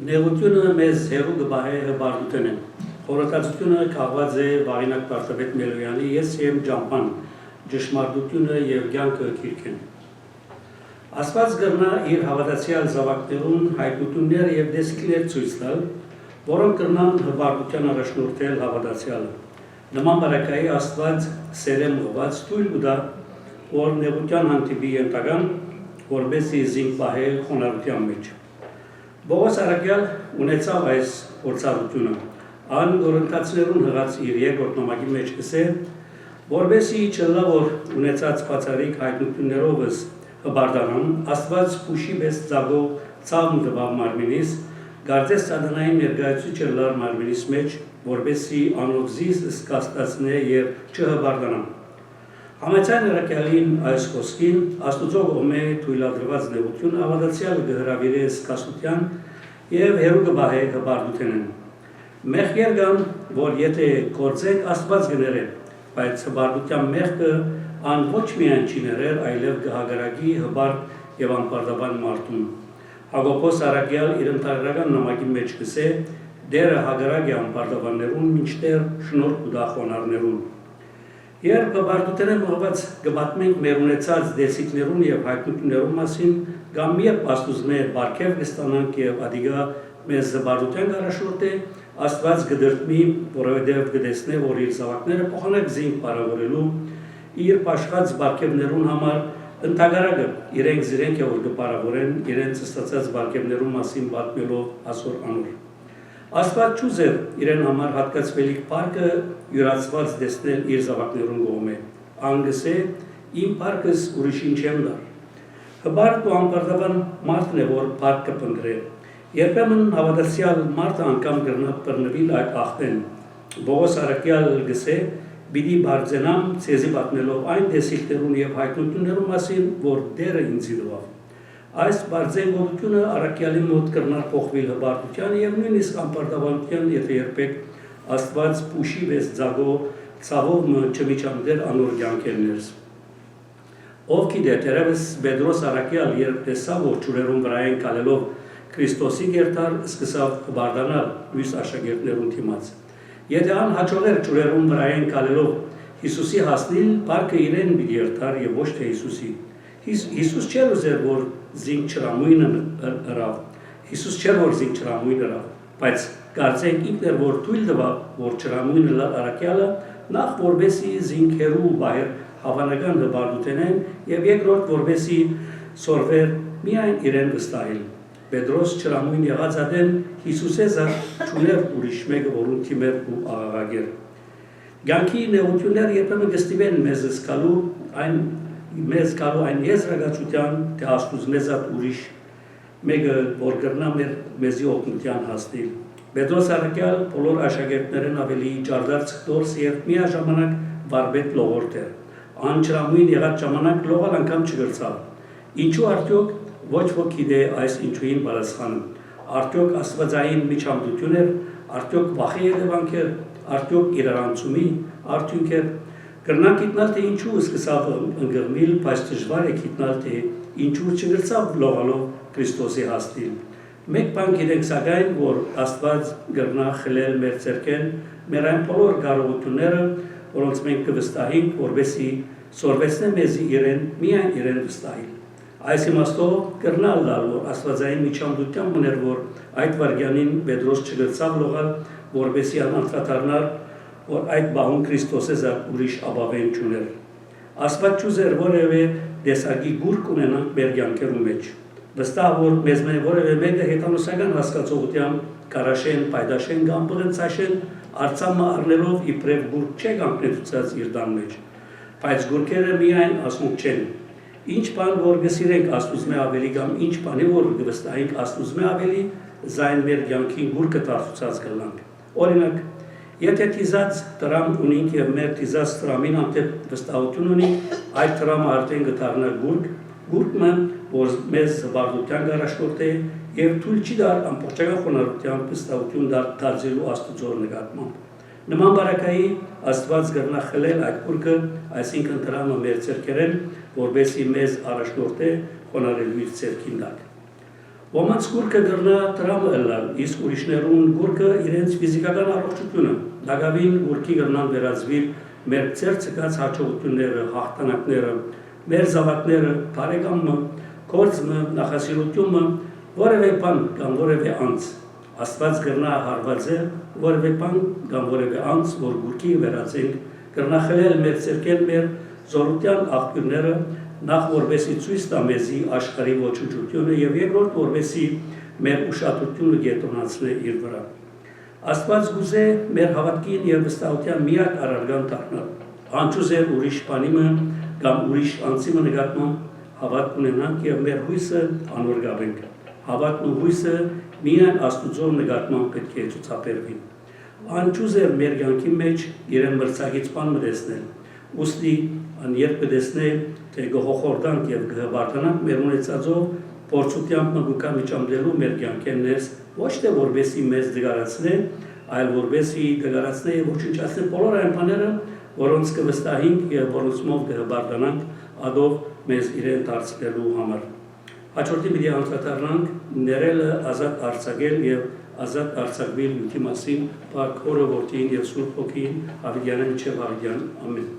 Նեղությունը մեզ հերու գբահե հբարդութեն են։ Խորհրդածությունը կաղված է Վաղինակ Պարտավետ Մելոյանի «Ես եմ ջամփան, ճշմարտությունը եւ կյանքը» գիրքեն։ Աստված կրնա իր հավատացյալ զավակներուն հայտնություններ եւ դեսքեր ցույց տալ, որոնք կրնան հբարդության առաջնորդել հավատացյալը։ Նման բարակայի Աստված սերեմ ուղված թույլ կտա, որ նեղության հանդիպի ենթական, որպեսզի զինք պահե խոնարհության մեջ։ Բողոս Արաքյալ ունեցավ այս փորձառությունը, ան գորընթացներուն հղած իր երկրորդ նամակի մեջ կսե, որպեսզի չլա որ ունեցած բացառիկ հայտնություններովս հբարդանան, Աստված փուշի պես ծագող ցավն տվավ մարմինիս, գարձես սատանային ներկայացուցիչ լար մարմինիս մեջ, որպեսզի անով զիս սկաստացնե եւ չհբարդանան։ Համաձայն Արաքյալին այս խոսքին Աստուծո կողմէ թույլատրված նեղությունը հավատացյալը կհրավիրե սկսության եւ հերու կբահե հբարդութենեն։ Մեղքեր կան, որ եթե գործենք Աստված կներե, բայց հբարդության մեղքը ան ոչ միայն չի ներեր, այլև կհագարակի հբարդ եւ անպարտաբան մարդուն։ Հակոբոս Արաքյալ իր ընթերական նամակի մեջ կսե դերը հագարակ է անպարտաբաններուն մինչդեռ շնորհ կուտա խոնարհներուն։ Երբ հբարդութենեն ուղղված կպատմենք մեր ունեցած դեսիքներուն եւ հայտնություններուն մասին, կամ երբ Աստուծմե բարգեւ կստանանք եւ ադիգա մեզ հբարդության առաջնորդ է, Աստված կդրտմի, որովհետեւ կտեսնե, որ իր զավակները փոխանակ զինք բարավորելու իր աշխած բարգեւներուն համար ընդհանրակը իրենք զիրենք եւ որ կբարավորեն իրենց ստացած բարգեւներուն մասին պատմելով ասոր անոր։ Աստված չուզեր իրեն համար հատկացվելիք պարկը յուրացված դեսնել իր զավակներուն կողմէ։ Անգսե իմ պարկս ուրիշին չեմ դար։ Հբարդ ու անպարտաբան մարդն է, որ պարկ կփնտրե։ Երբեմն հավատացյալ մարդը անգամ կրնա բռնվել այդ ախտեն։ Բողոս Արաքյալ գսե «Բիդի բարձենամ ցեզի պատմելով այն դեսիքներուն եւ հայտնություններուն մասին, որ դերը ինձ դվավ»։ Այս բարձենգությունը Արաքյալի մոտ կրնար փոխվել հբարդության եւ նույնիսկ անպարտաբանության, եթե երբեք Աստված փուշի վես ծագող ցավով չմիջամտեր անոր կյանքերներս։ Ով գիտե, դերևս Պետրոս Արաքյալ երբ տեսավ, որ ճուրերուն վրայեն կալելով Քրիստոսի գերտար, սկսավ հբարդանալ մյուս աշակերտներուն դիմաց։ Եթե ան հաջողեր ճուրերուն վրայեն կալելով Հիսուսի հասնել, պարկը իրեն պիտի երթար եւ ոչ թե Հիսուսի։ Հիսուս չէր ուզեր, որ զինք չրամույնը հրավ, Հիսուս չէր, որ զինք չրամույնը հրավ, բայց կարծենք ինքն էր, որ թույլ տվավ, որ չրամույնը լար Արաքյալը, նախ որպեսի զինք հերու բայր հավանական հբարդութենեն եւ երկրորդ որպեսի սորվեր միայն իրեն վստահել։ Պետրոս չրամույն եղած ադեն Հիսուսե չուներ ուրիշ մեկը, որուն թիմեր ու աղաղագեր։ Կյանքի նեղություններ երբեմն կստիվեն մեզ կալու այն եզրակացության, թե Աստուծո մեզատ ուրիշ մեկը, որ կրնա մեզի օգնության հասնել։ Պետրոս Արաքյալ բոլոր աշակերտներն ավելի ճարդար ցկտորս եւ միաժամանակ վարպետ լողորդ էր։ Ան չրամույն եղած ժամանակ լողալ անգամ չգրծավ։ Ինչու արդյոք ոչ ոք գիտե այս ինչուին պատասխանը։ Արդյոք աստվածային միջամտություն էր, արդյոք վախի հետևանք էր, արդյոք իրարանցումի արդյունք էր։ Կրնանք գիտնալ, թե ինչու սկսավ ընկղմիլ, բայց դժվար է գիտնալ, թե ինչու չգրծավ լողալով Քրիստոսի հասնել։ Մեկ բան գիտենք սակայն, որ Աստված կրնա խլել մեր ձեռքեն մեր այն բոլոր կարողությունները, որոնց մենք կվստահենք, որպեսզի սորվեցնե մեզի իրեն, միայն իրեն վստահել։ Այս իմաստով կրնալ լալ, որ աստվածային միջամտությամբ ուներ, որ այդ վարգյանին Պետրոս չգրծավ լողալ, որպեսզի անդրադառնար, որ այդ բահուն Քրիստոսը զատ ուրիշ ապավեն չուներ։ Աստված չուզեր որևէ դեսագի գուրկ ունենանք մեր կյանքերու մեջ։ Վստահ որ մեզ որևէ մեկը հետանոսական հասկացողությամբ կարաշեն, պայդաշեն կամ բղնցաշեն արծամը առնելով իբրև գուրկ չէ կանգնեցուցած իր տան մեջ։ Բայց գուրկերը միայն ասունք չեն։ Ինչ բան որ գսիրենք Աստուծմե ավելի կամ ինչ բանի որ գվստահենք Աստուծմե ավելի, զայն մեր կյանքին գուրկը դարձած կլանք։ Օրինակ, եթե տիզած տրամ ունենք եւ մեր տիզած տրամին անտեպ վստահություն ունենք, այդ տրամը արդեն կդառնա գուրկը, որ մեզ հբարդության առաջնորդ է եւ թույլ չի դար ամբողջական խոնարհությամբ վստահություն դարձելու Աստուծո նկատմամբ։ Նման բարակայի Աստված կրնա խլել այդ գուրկը, այսինքն տրամը մեր ձեռքերեն, որպեսզի մեզ առաջնորդե խոնարհելու իր ձեռքին տակ։ Ոմանց գուրկը գրնա տրամ ըլլալ, իսկ ուրիշներուն գուրկը իրենց ֆիզիկական առողջությունը, դակավին գուրկի գրնան վերածվիր մեր ծերծկած հաջողությունները, հաղթանակները, մեր զավակները, բարեկամը, կորձը, նախասիրությունը, որևէ բան կամ որևէ անձ, Աստված գրնա հարվածել որևէ բան կամ որևէ անձ, որ գուրկի վերածենք, գրնա խլել մեր ծերկել մեր զորության աղբյուրները, նախ որպեսի ցույց տա մեզի աշխարհի ոչնչությունը եւ երկրորդ որպեսի մեր ուշադրությունը կենտրոնացնի իր վրա։ Աստված գուզե մեր հավատքին եւ վստահության միակ առարգան դառնալ։ Անչուզեր ուրիշ բանիմը կամ ուրիշ անձի նկատմամբ հավատ ունենանք եւ մեր հույսը անոր գաբենք։ Հավատն ու հույսը միայն Աստուծո նկատմամբ պետք է ցուցաբերվին։ Անչուզեր մեր կյանքի մեջ իրեն մրցակից բան մտածնել։ Ոստի երբ կտեսնե թե գողոխորդանք եւ գհբարտանանք մեր ունեցածով փորձությամբ մգուկամիջամդելու մեր կյանքերս ոչ թե որբեսի մեզ դգարացնե, այլ որբեսի դգարացնե եւ ոչնչացնե բոլոր այն բաները, որոնց կվստահենք եւ որոնցով կհբարտանանք ադով մեզ իրեն դարձնելու համար։ Հաջորդի մի անդրադառնանք ներելը ազատ արձակել եւ ազատ արձակվել յութի մասին, Փառք Հորը, Որդին եւ Սուրբ Հոգին, Ավիդյանը մինչեւ Ավիդյան, ամեն։